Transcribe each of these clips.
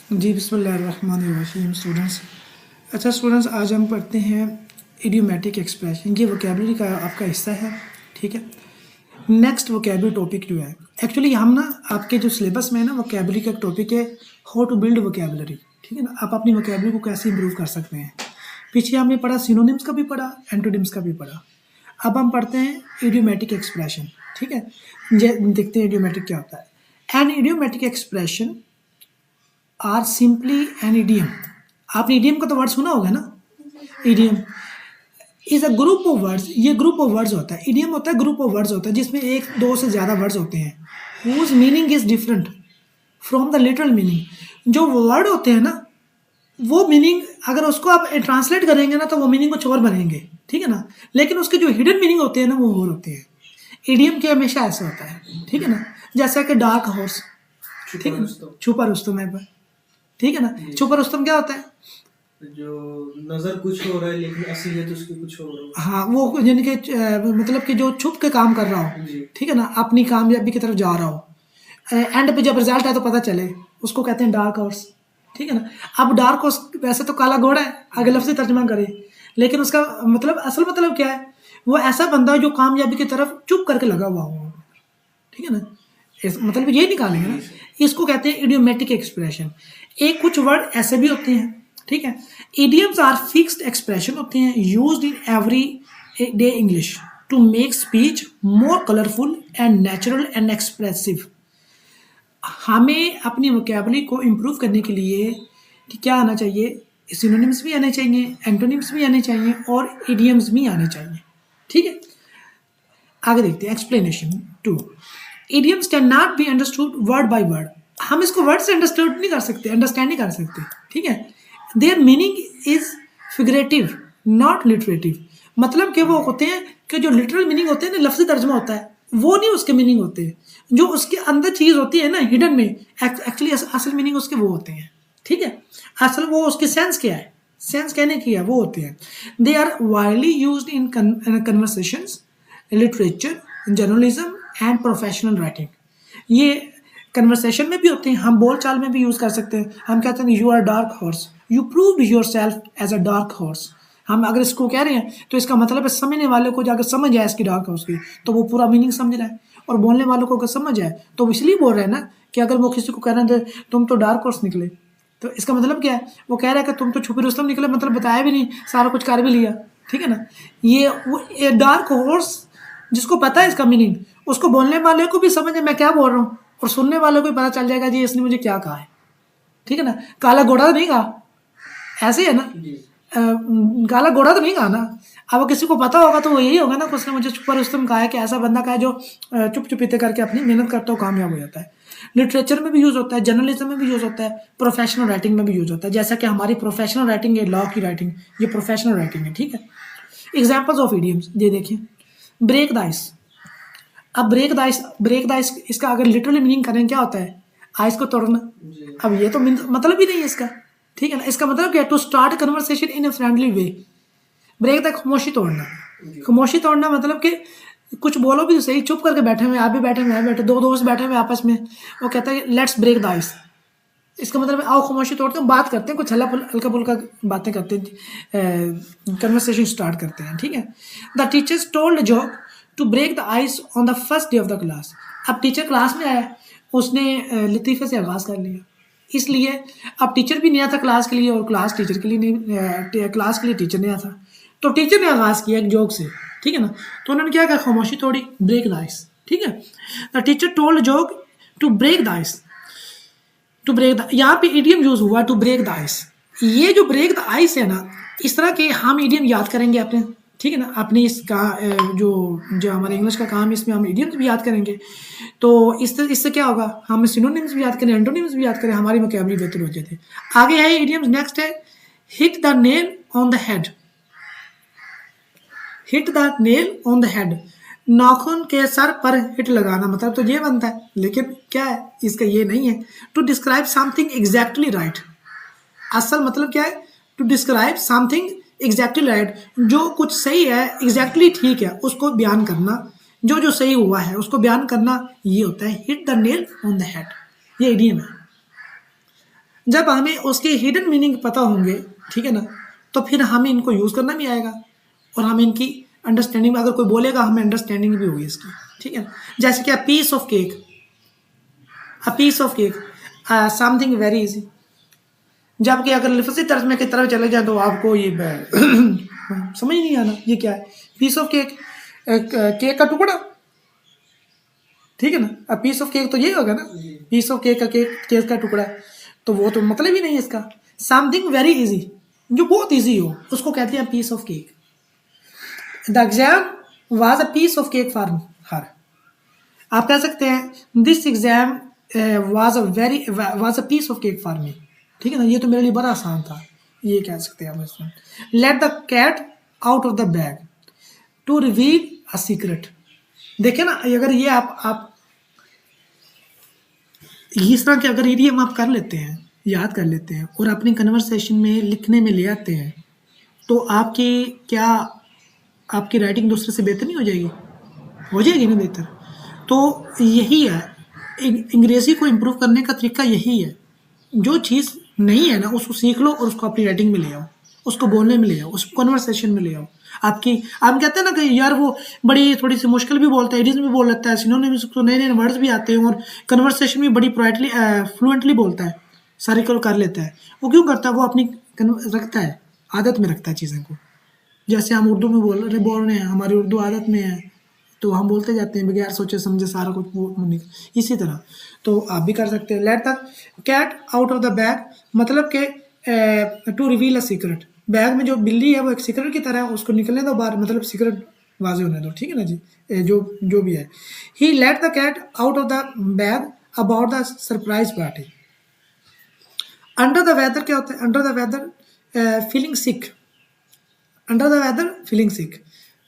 जी बिस्मिल्लाहिर्रहमानिर्रहीम स्टूडेंट्स। अच्छा स्टूडेंट्स, आज हम पढ़ते हैं इडियोमेटिक एक्सप्रेशन। ये वोकेबलरी का आपका हिस्सा है, ठीक है। नेक्स्ट वोकेबलरी टॉपिक जो है, एक्चुअली हम ना आपके जो सिलेबस में है ना, वोकेबलरी का टॉपिक है हाउ टू बिल्ड वोकेबलरी, ठीक है ना। आप अपनी वोकेबलरी को कैसे इंप्रूव कर सकते हैं। पीछे हमने पढ़ा सिनोनिम्स का भी पढ़ा, एंटोनिम्स का भी पढ़ा। अब हम पढ़ते हैं इडियोमेटिक एक्सप्रेशन, ठीक है। देखते हैं इडियोमेटिक क्या होता है। An idiomatic expression are simply an idiom. आपने इडियम का तो वर्ड सुना होगा ना। Idiom is a group of words. ये ग्रुप ऑफ वर्ड्स होता है। इडियम होता है ग्रुप ऑफ वर्ड्स होता है जिसमें एक दो से ज़्यादा वर्ड्स होते हैं whose meaning is different from the literal meaning. जो वर्ड होते हैं ना, वो मीनिंग अगर उसको आप ट्रांसलेट करेंगे ना तो वो मीनिंग कुछ और बनेंगे, ठीक है ना। लेकिन उसके जो हिडन मीनिंग होते हैं ना, वो और होते हैं। इडियम के हमेशा ऐसा होता है, ठीक है ना। जैसा कि डार्क हॉर्स, ठीक है ना, छुपा रुस्तम है, ठीक है ना। छुपा रुस्तम क्या होता है? जो नजर कुछ हो रहा है लेकिन असलियत उसकी कुछ हो रही है। हाँ, वो यानी कि मतलब कि जो छुप के काम कर रहा हो, ठीक है ना, अपनी कामयाबी की तरफ जा रहा हो। एंड पे जब रिजल्ट है तो पता चले, उसको कहते हैं डार्क हॉर्स, ठीक है ना। अब डार्क हॉर्स वैसे तो काला घोड़ा है, अगर लफ्ज़ी तर्जमा करे, लेकिन उसका मतलब असल मतलब क्या है? वो ऐसा बंदा है जो कामयाबी की तरफ चुप करके लगा हुआ हो, ठीक है ना। मतलब ये निकालेंगे ना, इसको कहते हैं इडियोमेटिक एक्सप्रेशन। एक कुछ वर्ड ऐसे भी होते हैं, ठीक है। इडियम्स आर फिक्स्ड एक्सप्रेशन होते हैं used in every day English to make speech more colourful and natural and expressive. हमें अपनी वोकेबलरी को इम्प्रूव करने के लिए कि क्या आना चाहिए? सिनोनिम्स भी आने चाहिए, एंटोनिम्स भी आने चाहिए और इडियम्स भी आने चाहिए, ठीक है। आगे देखते हैं explanation 2। Idioms can not be understood word by word. हम इसको वर्ड से अंडरस्टूड नहीं कर सकते, अंडरस्टैंड नहीं कर सकते, ठीक है। Their meaning is figurative not literative. मतलब कि वो होते हैं कि जो लिटरल मीनिंग होते हैं ना, लफ्ज़ी तर्जमा होता है, वो नहीं उसके मीनिंग होते हैं। जो उसके अंदर चीज़ होती है ना, हिडन में, एक्चुअली असल मीनिंग उसके वो होते हैं, ठीक है। असल वो उसकी सेंस क्या है, सेंस कहने की है, वो होते हैं। They are widely used in conversations, literature, journalism and professional writing. ये कन्वर्सेशन में भी होते हैं, हम बोल चाल में भी यूज़ कर सकते हैं। हम कहते हैं you are dark horse, you proved yourself as a dark horse. हम अगर इसको कह रहे हैं तो इसका मतलब है समझने वाले को अगर समझ आए इसकी डार्क हॉर्स की, तो वो पूरा मीनिंग समझ रहा है। और बोलने वालों को अगर समझ आए तो वो इसलिए बोल रहे हैं ना, कि अगर वो किसी को कह रहे हैं तुम तो डार्क हॉर्स निकले, तो इसका मतलब क्या है? वो कह रहा है कि तुम तो छुपी रुस्तम निकले, मतलब बताया भी नहीं, सारा कुछ कर भी लिया, ठीक है ना। ये डार्क हॉर्स जिसको पता है इसका मीनिंग, उसको बोलने वाले को भी समझ है मैं क्या बोल रहा हूँ, और सुनने वाले को भी पता चल जाएगा जी इसने मुझे क्या कहा है, ठीक है ना। काला घोड़ा तो नहीं कहा, ऐसे है ना। काला घोड़ा तो नहीं कहा ना। अब वो किसी को पता होगा तो वो यही होगा ना कि उसने मुझे छुपा रुस्तम कहा है, कि ऐसा बंदा कहा है जो चुप चुपीते करके अपनी मेहनत करता हो कामयाब हो जाता है। लिटरेचर में भी यूज़ होता है, जर्नलिज्म में भी यूज़ होता है, प्रोफेशनल राइटिंग में भी यूज़ होता है। जैसा कि हमारी प्रोफेशनल राइटिंग है, लॉ की राइटिंग, ये प्रोफेशनल राइटिंग है, ठीक है। एग्जाम्पल्स ऑफ इडियम्स ये देखिए। Break the ice. अब ब्रेक द आइस इसका अगर लिटरली मीनिंग करें क्या होता है? आइस को तोड़ना। अब ये तो मतलब ही नहीं है इसका, ठीक है ना। इसका मतलब क्या है? To start conversation in a friendly way. Break the खामोशी तोड़ना। खामोशी तोड़ना मतलब कि कुछ बोलो भी तो सही, चुप करके बैठे हुए, आप भी बैठे हुए, मैं बैठे, दो दोस्त बैठे हुए आपस में, वो कहता है लेट्स ब्रेक द आइस। इसका मतलब आओ खामोशी तोड़ते हैं, बात करते हैं, कुछ हल्का फुल्का बातें करते हैं, कन्वर्सेशन स्टार्ट करते हैं, ठीक है। The teachers told joke to break the ice on the first day of the class. अब टीचर क्लास में आया, उसने लतीफ़े से आगाज़ कर लिया, इसलिए अब टीचर भी नया था क्लास के लिए, और क्लास टीचर के लिए नहीं, क्लास के लिए टीचर नया था, तो टीचर ने आगाज़ किया एक जोक से, ठीक है ना। तो उन्होंने क्या कहा? खामोशी तोड़ी, ब्रेक द आइस, ठीक है। The teacher told joke to break the ice. To break the, यहाँ पे इडियम यूज हुआ टू ब्रेक द आइस। ये जो ब्रेक द आइस है ना, इस तरह के हम इडियम याद करेंगे अपने, ठीक है ना। अपने इसका जो जो हमारे इंग्लिश का काम है, इसमें हम इडियम्स भी याद करेंगे। तो इससे क्या होगा? हम सिनोनिम्स भी याद करें, एंटोनिम्स भी याद करें, हमारी वोकैबुलरी बेहतर हो जाती है। आगे है इडियम्स, नेक्स्ट है hit the nail on the head. Hit the nail on the head, नाखून के सर पर हिट लगाना, मतलब तो ये बनता है, लेकिन क्या है इसका? ये नहीं है। To describe something exactly right. असल मतलब क्या है? To describe something exactly right, जो कुछ सही है, एग्जैक्टली ठीक है, उसको बयान करना, जो जो सही हुआ है उसको बयान करना, ये होता है hit the nail on the head. ये इडियम है। जब हमें उसके हिडन मीनिंग पता होंगे, ठीक है ना, तो फिर हमें इनको यूज़ करना भी आएगा और हमें इनकी अंडरस्टैंडिंग में, अगर कोई बोलेगा हमें अंडरस्टैंडिंग भी होगी इसकी, ठीक है। जैसे कि piece of cake, a piece of cake, something very easy. जबकि अगर लफ्ज़ी तर्जमे की तरफ चले जाए तो आपको ये समझ नहीं आना ये क्या है। पीस ऑफ केक, केक का टुकड़ा, ठीक है ना। अब पीस ऑफ केक तो ये होगा ना, पीस ऑफ केक का केक का टुकड़ा, तो वो तो मतलब ही नहीं है इसका। समथिंग वेरी इजी, जो बहुत इजी हो, उसको कहते हैं piece of cake. The exam was a piece of cake for her. आप कह सकते हैं this exam was a piece of cake for me, ठीक है ना, ये तो मेरे लिए बड़ा आसान था, ये कह सकते हैं आप इसमें। Let the cat out of the bag to reveal a secret. देखिए ना, अगर ये आप इस तरह के अगर इडियम आप कर लेते हैं, याद कर लेते हैं और अपनी कन्वर्सेशन में लिखने में ले आते हैं, तो आपकी क्या आपकी राइटिंग दूसरे से बेहतर नहीं हो जाएगी? हो जाएगी ना बेहतर। तो यही है, अंग्रेज़ी को इम्प्रूव करने का तरीका यही है। जो चीज़ नहीं है ना, उसको सीख लो और उसको अपनी राइटिंग में ले आओ, उसको बोलने में ले आओ, उसको कन्वर्सेशन में ले आओ। आपकी हम कहते हैं ना कि यार वो बड़ी थोड़ी-सी मुश्किल भी बोलता है, इडियम्स भी बोल लेता है, सिनोनिम्स को नए-नए वर्ड्स भी आते हैं और कन्वर्सेशन में बड़ी फ्लुएंटली बोलता है, सारी कर लेता है। वो क्यों करता है? वो अपनी रखता है, आदत में रखता है चीज़ों को। जैसे हम उर्दू में बोल रहे हैं, हमारी उर्दू आदत में है, तो हम बोलते जाते हैं बगैर सोचे समझे सारा कुछ इसी तरह। तो आप भी कर सकते हैं। Let the cat out of the bag, मतलब कि to reveal a secret. Bag में जो बिल्ली है वो एक सीक्रेट की तरह है, उसको निकलने दो बाहर, मतलब सीक्रेट वाजे होने दो, ठीक है ना जी। जो भी है। He let the cat out of the bag about the surprise party. Under the weather क्या होता है? Under the weather feeling sick, under the weather feeling sick.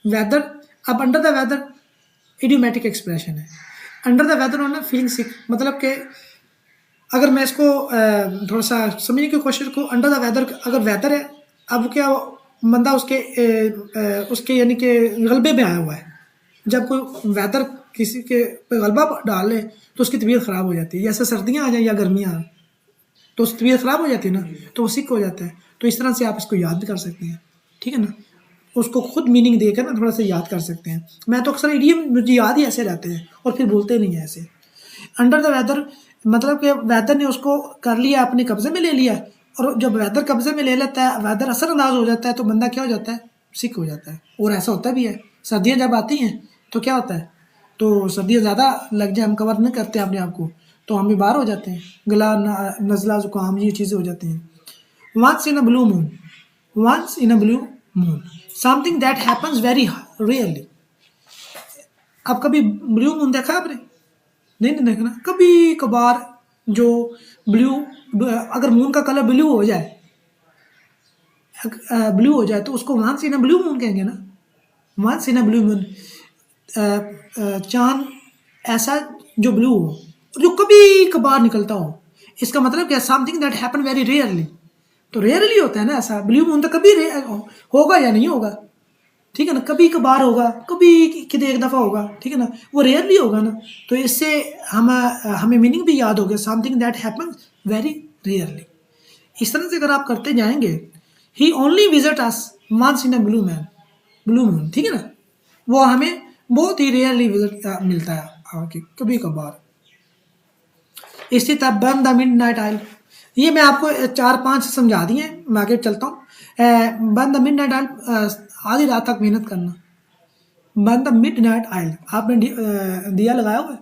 Weather, अब under the weather idiomatic expression है। Under the weather होना, feeling sick, मतलब कि अगर मैं इसको थोड़ा सा समझने की कोशिश करूँ, अंडर द वेदर, अगर वेदर है, अब क्या बंदा उसके यानी कि गलबे में आया हुआ है। जब कोई वेदर किसी के पे गलबा डाले तो उसकी तबीयत ख़राब हो जाती है। जैसे सर्दियाँ आ जाए या गर्मियाँ आ, तो उसकी तबीयत ख़राब हो जाती है ना, तो वो सिक हो जाता है। तो इस तरह से आप इसको याद भी कर सकते हैं, ठीक है ना। उसको खुद मीनिंग देकर ना थोड़ा सा याद कर सकते हैं। मैं तो अक्सर इडियम मुझे याद ही ऐसे रहते हैं और फिर बोलते नहीं हैं ऐसे। अंडर द वेदर, मतलब कि वेदर ने उसको कर लिया, अपने कब्जे में ले लिया, और जब वेदर कब्जे में ले लेता है, वेदर असरअंदाज हो जाता है, तो बंदा क्या हो जाता है? सिक हो जाता है। और ऐसा होता भी है। सर्दियाँ जब आती हैं तो क्या होता है? तो सर्दियाँ ज़्यादा लग जाए, हम कवर नहीं करते अपने आप को, तो हम बीमार हो जाते हैं, गला नज़ला ज़ुकाम ये चीज़ें हो जाती हैं। Once in a blue moon, once in a blue moon, something that happens very rarely। अब कभी ब्लू मून देखा आपने? नहीं नहीं देखा ना। कभी कभार जो ब्लू, अगर मून का कलर ब्लू हो जाए, ब्लू हो जाए, तो उसको once in a blue moon कहेंगे ना। Once in a blue moon, चांद ऐसा जो ब्लू हो, जो कभी कभार निकलता हो, इसका मतलब क्या? Something that happen very rarely. तो रेयरली होता है ना ऐसा। ब्लू मून तो कभी होगा या नहीं होगा, ठीक है ना। कभी कभार होगा, कभी कितने एक दफ़ा होगा, ठीक है ना। वो रेयरली होगा ना। तो इससे हमें मीनिंग भी याद हो गया, something that happen very rarely. इस तरह से अगर आप करते जाएंगे, he only visit us once in a blue moon, ठीक है ना। वो हमें बहुत ही रेयरली विजिट मिलता है, कभी कभार। इसी तरह burn the mid night oil, ये मैं आपको 4-5 समझा दिए, मैं आगे चलता हूँ। Burn the mid night oil, आधी रात तक मेहनत करना। Burn the mid night oil, आपने दिया लगाया हुआ है,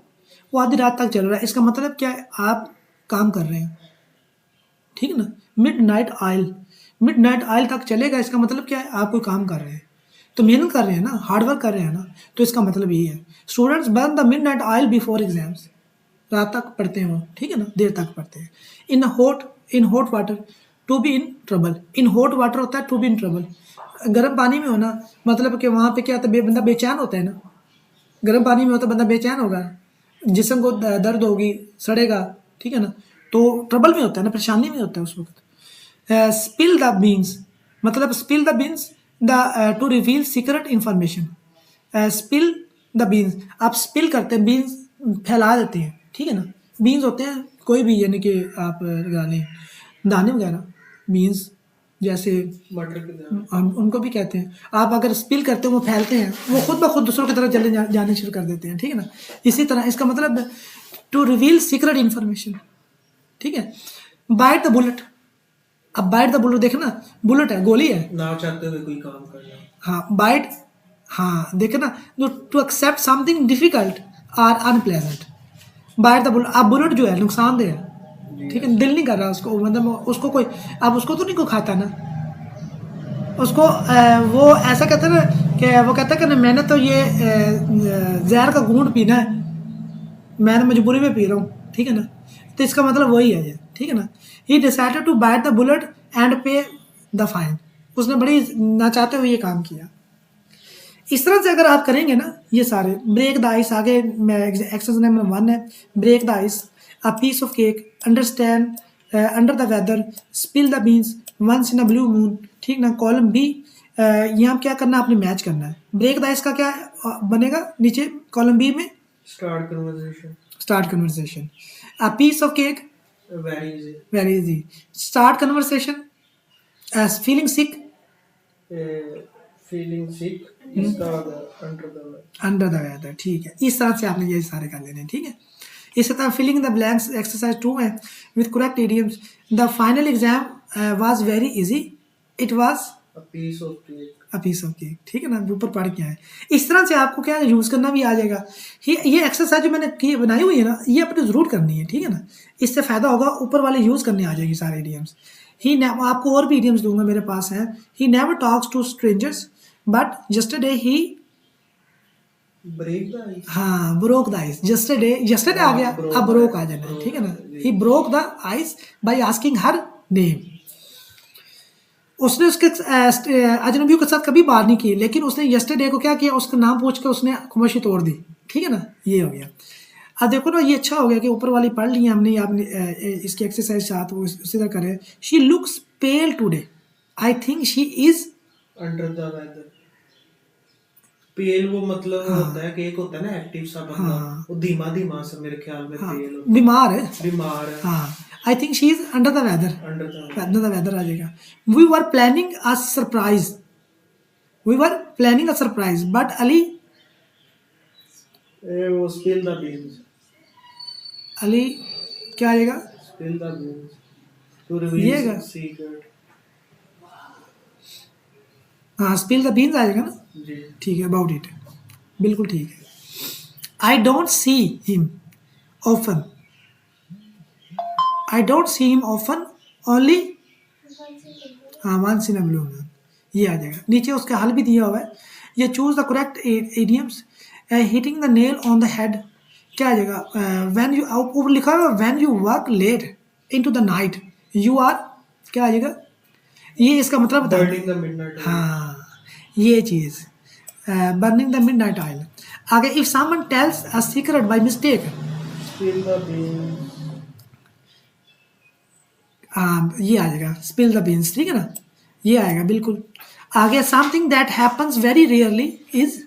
वो आधी रात तक चल रहा है, इसका मतलब क्या है? आप काम कर रहे हैं, ठीक है ना। Mid night oil, mid night oil तक चलेगा, इसका मतलब क्या है? आप कोई काम कर रहे हैं, तो मेहनत कर रहे हैं ना, हार्ड वर्क कर रहे हैं ना, तो इसका मतलब यही है। Students burn the mid night oil before exams, रात तक पढ़ते हैं वो, ठीक है ना, देर तक पढ़ते हैं। In hot water to be in trouble, in hot water होता है टू बी इन ट्रबल, गर्म पानी में होना, मतलब कि वहाँ पे क्या होता है? बंदा बेचैन होता है ना। गर्म पानी में होता है, बंदा बेचैन होगा, जिस्म को दर्द होगी, सड़ेगा, ठीक है ना। तो ट्रबल में होता है ना, परेशानी में होता है उस वक्त। स्पिल द बीन्स, मतलब spill the beans the two reveal secret information. Spill the beans, आप स्पिल करते हैं, बीन्स फैला देते हैं, ठीक है ना। बीन्स होते हैं कोई भी, यानी कि आप लगा लें, दाने वगैरह, बीन्स जैसे मटर की दाल। हम उनको भी कहते हैं। आप अगर स्पिल करते हो वो फैलते हैं, वो खुद ब खुद दूसरों की तरफ जाने शुरू कर देते हैं, ठीक है ना। इसी तरह इसका मतलब टू रिवील सीक्रेट इन्फॉर्मेशन, ठीक है। बाइट द बुलेट, अब बाइट द बुलेट देखना, बुलेट है, गोली है, ना चाहते हुए कोई काम करना। हाँ बाइट, हाँ देखे ना, टू एक्सेप्ट समथिंग डिफिकल्ट और अनप्लेजेंट। बाइट द बुलेट, अब बुलेट जो है नुकसानदेह है, ठीक है, दिल नहीं कर रहा उसको, मतलब उसको कोई, अब उसको तो नहीं कोई खाता ना उसको, वो ऐसा कहता है ना कि वो कहता है कि मैंने तो ये जहर का घूंट पीना है, मैं मजबूरी में पी रहा हूँ, ठीक है ना। तो इसका मतलब वही है ये, ठीक है ना। He decided to bite the bullet and pay the fine, उसने बड़ी ना चाहते हुए ये काम किया। इस तरह से अगर आप करेंगे ना ये सारे, ब्रेक द आइस, आगे एक्सरसाइज नंबर 1 है, break the ice, a piece of cake, understand, under the weather, spill the beans, once in a blue moon, ठीक ना। कॉलम बी, यहाँ क्या करना है, आपने मैच करना है। ब्रेक द आइस का क्या बनेगा नीचे कॉलम बी में, start conversation. Start conversation. A piece of cake, very easy. Very easy. Start conversation, feeling sick, feeling sick, इसका under the under the weather, ठीक है। इस तरह से आपने ये सारे कर लेने हैं, ठीक है। इसी तरह फिलिंग द ब्लैंक्स एक्सरसाइज 2 है with correct idioms. The final exam was very easy, it was a piece of cake. A piece of cake, ठीक है ना, ऊपर पढ़ के आए। इस तरह से आपको क्या यूज़ करना भी आ जाएगा। ये एक्सरसाइज जो मैंने की बनाई हुई है ना, ये अपने ज़रूर करनी है, ठीक है ना। इससे फ़ायदा होगा, ऊपर वाले यूज़ करने आ जाएगी सारे इडियम्स। आपको और भी इडियम्स दूंगा, मेरे पास है। He never talks to strangers but yesterday he, break the ice. हाँ ब्रोक द आइस, यस्टरडे आ गया, अब ब्रोक आ जाना है, ठीक है ना। He broke the ice by asking her name, उसने उसके अजनबियों के साथ कभी बात नहीं की, लेकिन उसने यस्टरडे को क्या किया, उसका नाम पूछ के उसने खुमशी तोड़ दी, ठीक है ना। ये हो गया। अब देखो ना, ये अच्छा हो गया कि ऊपर वाली पढ़ ली हमने, आपने इसकी एक्सरसाइज साथ वो उसी तरह करे। She looks pale today, I think she is under the weather. Pale वो मतलब होता है कि एक होता है ना एक्टिव सा बंदा, वो धीमा धीमा सा, मेरे ख्याल में पेल होता है, बीमार है, बीमार है। हाँ। I think she is under the weather, under the weather आ जाएगा। We were planning a surprise, we were planning a surprise but Ali, वो स्पिल द बीन्स। अली क्या आएगा, स्पिल द बीन्स टू ये रिवील सीक्रेट। हाँ स्पिल द बीन्स आएगा ना, जी ठीक है, अबाउट इट, बिल्कुल ठीक है। I don't see him often, I don't see him often, only, हाँ once in a blue moon, ये आ जाएगा। नीचे उसका हल भी दिया हुआ है। ये choose the correct idioms, hitting the nail on the head, क्या आ जाएगा, व्हेन यू, ऊपर लिखा है when you work late into the night you are, क्या आ जाएगा, ये इसका मतलब बता बर्निंग द मिडनाइट। हाँ ये चीज़, बर्निंग द मिडनाइट ऑयल। आगे if someone tells a secret by mistake, spill the beans. ये आ जाएगा स्पिल द बीन्स, ठीक है ना, ये आएगा बिल्कुल। आगे something that happens very rarely is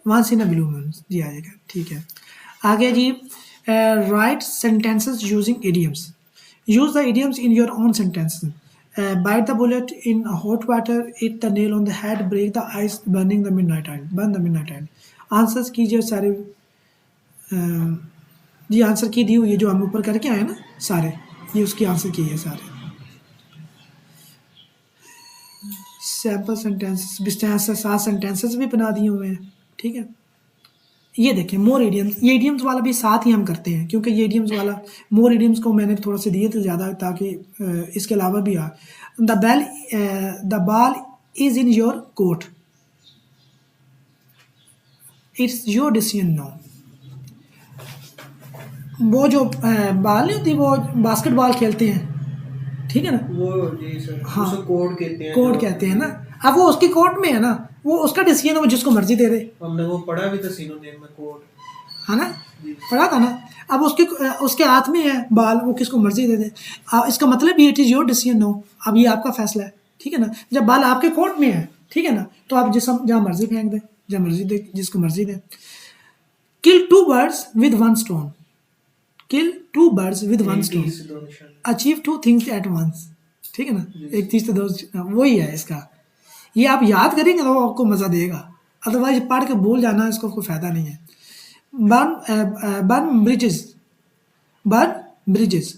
once in a blue moon, जी आ जाएगा, ठीक है। आगे जी, write sentences using idioms, use the idioms in your own sentences. Bite the bullet in hot water, it the nail on the head, break the ice, burning the midnight oil, burn the midnight oil. Answers कीजिए सारे, जी answer की दी हुई है जो हम ऊपर करके आए ना सारे, ये उसकी आंसर की है सारे। सैम्पल सेंटेंसेस, 7 सेंटेंसेस भी बना दिए हुए हैं, ठीक है। ये देखें मोर इडियम्स, ये इडियम्स वाला भी साथ ही हम करते हैं, क्योंकि ये इडियम्स वाला, मोर इडियम्स को मैंने थोड़ा से दिए थे ज़्यादा, ताकि इसके अलावा भी आ। The ball is in your court, it's your decision no. वो जो बॉल नहीं होती, वो बास्केटबॉल खेलते हैं, ठीक है ना, वो जी सर, हाँ उसे कोड कहते हैं। कोर्ट कहते हैं ना। अब वो उसकी कोर्ट में है ना, वो उसका डिसीजन है, वो जिसको मर्जी दे दे, हमने वो पढ़ा भी था सीनोनिम में, कोड। है ना, पढ़ा था ना। अब उसके हाथ में है बाल, वो किसको मर्जी दे दे। इसका मतलब ये, it is your decision no, अब ये आपका फैसला है, ठीक है ना। जब बाल आपके कोर्ट में है, ठीक है ना, तो आप जहाँ मर्जी फेंक दें, जहाँ मर्जी दे, जिसको मर्जी दे। Kill 2 birds with 1 stone, kill two birds with one एक स्टोन, तीर से दो निशाने। Achieve two things at once, ठीक है ना, एक चीज तो दो, वही है इसका। ये आप याद करेंगे तो आपको मजा देगा, अदरवाइज पढ़ के भूल जाना, इसको कोई फायदा नहीं है। बर्न ब्रिजेस, बर्न ब्रिजेस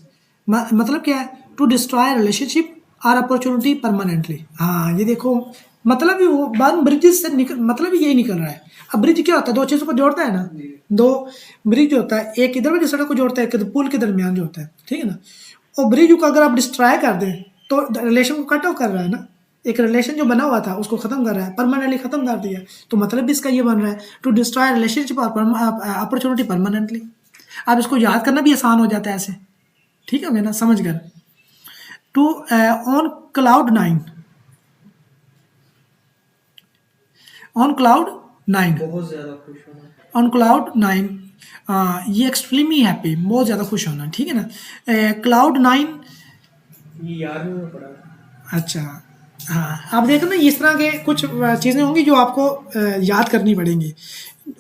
मतलब क्या है, टू डिस्ट्रॉय रिलेशनशिप और अपॉर्चुनिटी परमानेंटली। हाँ ये देखो, मतलब ही वो बर्न ब्रिजेस से निकल, मतलब ही यही निकल रहा है। अब ब्रिज क्या होता है, दो चीज़ों को जोड़ता है ना, दो ब्रिज होता है, एक इधर वाली सड़क को जोड़ता है, एक पुल के दरमियान जो होता है, ठीक है ना। और ब्रिज को अगर आप डिस्ट्रॉय कर दें तो रिलेशन को कट ऑफ कर रहा है ना, एक रिलेशन जो बना हुआ था उसको खत्म कर रहा है, परमानेंटली खत्म कर दिया, तो मतलब भी इसका ये बन रहा है टू डिस्ट्रॉय रिलेशनशिप और अपॉर्चुनिटी परमानेंटली। अब इसको याद करना भी आसान हो जाता है ऐसे, ठीक है ना, समझ कर। To on cloud 9, on cloud 9, बहुत ज्यादा खुश होना। ऑन क्लाउड 9, ये एक्सट्रीमली हैप्पी, बहुत ज़्यादा खुश होना, ठीक है ना। क्लाउड 9, ये 11वीं में पढ़ा है। अच्छा हाँ, आप देखो ना इस तरह के कुछ चीज़ें होंगी जो आपको याद करनी पड़ेंगी,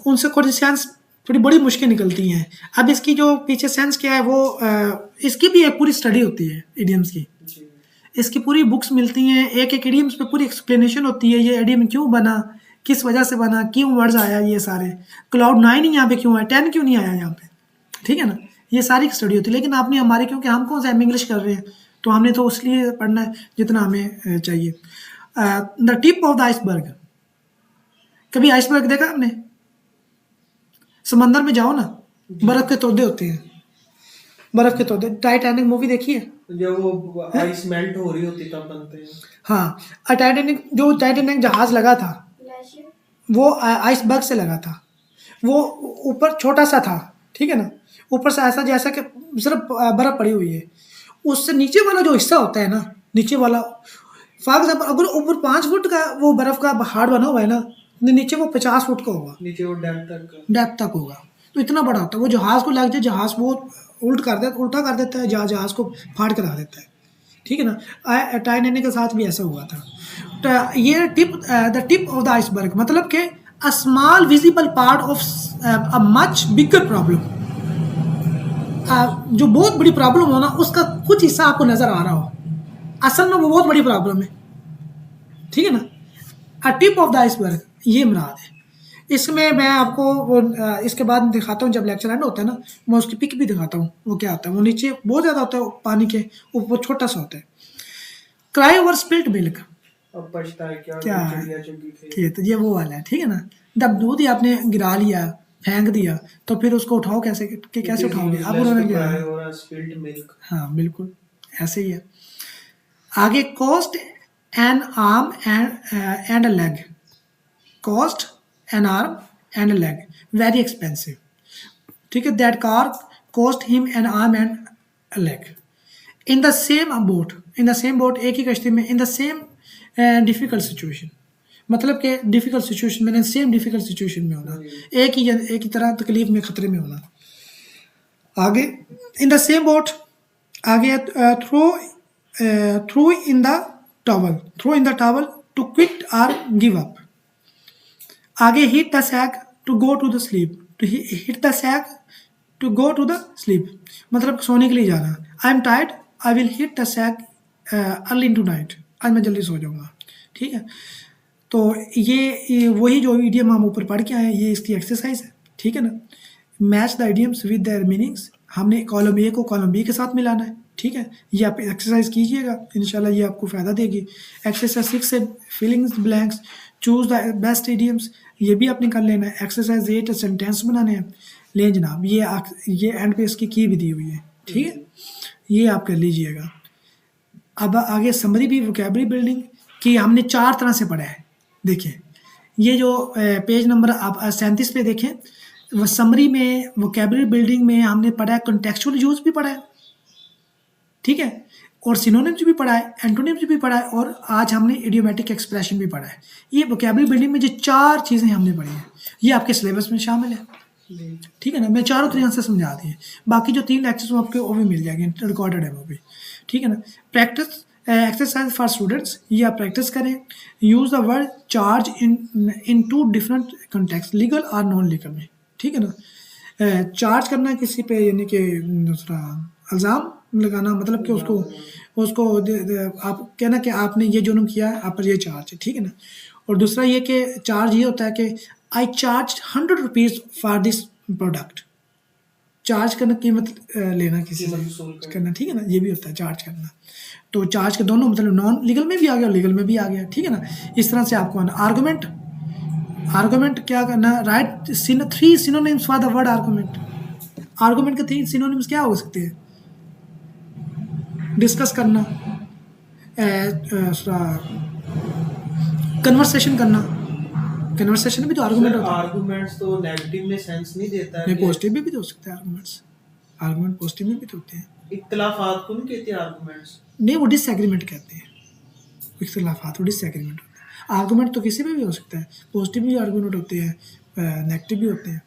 उनसे कुछ सेंस थोड़ी बड़ी मुश्किल निकलती हैं। अब इसकी जो पीछे सेंस क्या है वो इसकी भी एक पूरी स्टडी होती है इडियम्स की, जी। इसकी पूरी बुक्स मिलती हैं, एक एक इडियम्स पे पूरी एक्सप्लेनेशन होती है, ये इडियम क्यों बना, किस वजह से बना, क्यों वर्ड्स आया, ये सारे क्लाउड 9 ही यहाँ पे क्यों आया, 10 क्यों नहीं आया यहाँ पे, ठीक है ना, ये सारी स्टडी होती है। लेकिन आपने हमारे, क्योंकि हम कौन सा इंग्लिश कर रहे हैं, तो हमने तो उसलिए पढ़ना है जितना हमें चाहिए। The tip of the iceberg, कभी आइसबर्ग देखा आपने, समंदर में जाओ ना, बर्फ के तोदे होते हैं, बर्फ के तोदे, टाइटैनिक मूवी देखी है, जब वो आइस मेल्ट हो रही होती तब बनते हैं। हाँ टाइटैनिक, जो टाइटैनिक जहाज लगा था वो आइसबर्ग से लगा था, वो ऊपर छोटा सा था, ठीक है ना, ऊपर से ऐसा जैसा कि सिर्फ बर्फ पड़ी हुई है, उससे नीचे वाला जो हिस्सा होता है ना, नीचे वाला, फॉर एग्जाम्पल अगर ऊपर 5 फुट का वो बर्फ का पहाड़ बना हुआ है ना, तो नीचे वो 50 फुट का होगा, नीचे वो डेप्थ तक होगा, तो इतना बड़ा होता है। वो जहाज को लग जाए, जहाज वो उल्टा कर देता है, जहाज को फाड़ कर रख देता है, ठीक है ना। टाइटैनिक के साथ भी ऐसा हुआ था। तो ये the tip of the iceberg मतलब कि a small visible part of a much bigger problem, जो बहुत बड़ी प्रॉब्लम हो ना, उसका कुछ हिस्सा आपको नजर आ रहा हो, असल में वो बहुत बड़ी प्रॉब्लम है, ठीक है ना। A tip of the iceberg ये मुराद है। इसमें मैं आपको इसके बाद दिखाता हूँ, जब लेक्चर एंड होता है ना, मैं उसकी पिक भी दिखाता हूँ, वो क्या होता है, वो नीचे बहुत ज़्यादा होता है पानी के ऊपर, छोटा सा होता है। क्राई ओवर स्पिल्ट मिल्क, अब पछता है क्या, क्या है? चिड़िया चुगी थी। खेत, ये वो वाला है, ठीक है ना। जब दूध ही आपने गिरा लिया, फेंक दिया, तो फिर उसको उठाओ कैसे, कि कैसे उठाओगे, अब उन्होंने क्या है, स्पिल्ट मिल्क। हाँ बिल्कुल ऐसे ही है। आगे cost N arm and a leg, cost N arm and a leg, very expensive, ठीक है। That car cost him an arm and a leg, in the same boat, in the same boat, एक ही कश्ती में, इन the same difficult situation, मतलब कि difficult situation में, same difficult situation में होना, एक ही तरह तकलीफ में, खतरे में होना। आगे इन द सेम बोट, आगे throw in the towel, throw in the towel to quit और गिव अप। आगे hit the sack to go to the sleep, to hit the sack to go to the sleep, मतलब सोने के लिए जाना। I am tired, I will hit the sack early tonight नाइट, आज मैं जल्दी सो जाऊँगा, ठीक है। तो ये वही जो इडियम हम ऊपर पढ़ के आए हैं, ये इसकी एक्सरसाइज है, ठीक है ना। Match the idioms with their meanings, हमने कॉलम ए को कॉलम बी के साथ मिलाना है, ठीक है। ये आप एक्सरसाइज कीजिएगा, इंशाल्लाह ये आपको फ़ायदा देगी। एक्सरसाइज 6 से fillings blanks, choose the best idioms, ये भी आपने कर लेना है। एक्सरसाइज 8 सेंटेंस बनाने हैं, लें जनाब, ये एंड पे इसकी की भी दी हुई है, ठीक है, ये आप कर लीजिएगा। अब आगे समरी भी, वोकेबलरी बिल्डिंग की हमने 4 तरह से पढ़ा है। देखिए ये जो पेज नंबर आप 37 पे देखें, वो समरी में, वोकेबलरी बिल्डिंग में हमने पढ़ा है, कॉन्टेक्चुअल यूज भी पढ़ा है, ठीक है, और सिनोनिम्स भी पढ़ा है, एंटोनिम्स भी पढ़ा है, और आज हमने इडियोमेटिक एक्सप्रेशन भी पढ़ा है। ये वोकेबलरी बिल्डिंग में जो 4 चीज़ें हमने पढ़ी हैं, ये आपके सिलेबस में शामिल है, ठीक है ना। मैं चारों तरीके से समझा दिए, बाकी जो 3 लेक्चर्स आपके वो भी मिल जाएंगे, रिकॉर्डेड है वो भी, ठीक है ना। प्रैक्टिस एक्सरसाइज फॉर स्टूडेंट्स, ये आप प्रैक्टिस करें। Use the word charge in 2 different context, legal और नॉन लीगल में, ठीक है ना। चार्ज करना किसी पे, यानी कि दूसरा इल्ज़ाम लगाना, मतलब कि उसको उसको आप कहना कि आपने ये जुर्म किया है, आप पर ये चार्ज है, ठीक है ना। और दूसरा ये कि चार्ज ये होता है कि आई charge 100 rupees for this product. Charge करना, कीमत लेना किसी कीमत से वसूल करना, ठीक है ना, ये भी होता है चार्ज करना। तो चार्ज के दोनों मतलब नॉन लीगल में भी आ गया और लीगल में भी आ गया, ठीक है ना। इस तरह से आपको आना। आर्गूमेंट, आर्गूमेंट क्या करना, right 3 synonyms for the word argument. Argument के 3 सिनोनिम्स क्या हो सकते हैं? डिस्कस करना, कन्वर्सेशन करना। कन्वर्सेशन भी तो आर्गूमेंट सर होता है। आर्गुमेंट्स तो नेगेटिव में सेंस नहीं देता नहीं, कि पॉजिटिव में भी तो हो सकते हैं आर्गूमेंट्स। आर्गूमेंट पॉजिटिव में भी तो होते हैं। इख्तलाफात को नहीं कहते आर्गुमेंट्स। नहीं, वो डिसएग्रीमेंट कहते हैं। इख्तिलाफात, वो डिसएग्रीमेंट होते हैं। आर्गूमेंट तो किसी में भी हो सकता है, पॉजिटिव भी आर्गूमेंट होते हैं, नेगेटिव भी होते हैं,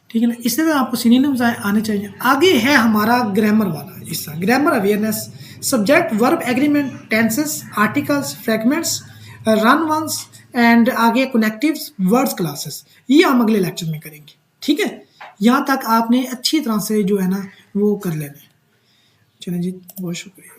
ठीक है ना। इससे तो आपको सिनोनिम्स आने चाहिए। आगे है हमारा ग्रामर वाला हिस्सा, grammar awareness. Subject, verb, agreement, tenses, articles, fragments, run ons and आगे कनेक्टिव्स, वर्ड्स क्लासेस। ये हम अगले लेक्चर में करेंगे, ठीक है। यहाँ तक आपने अच्छी तरह से जो है ना वो कर लेना है। चलें जी, बहुत शुक्रिया।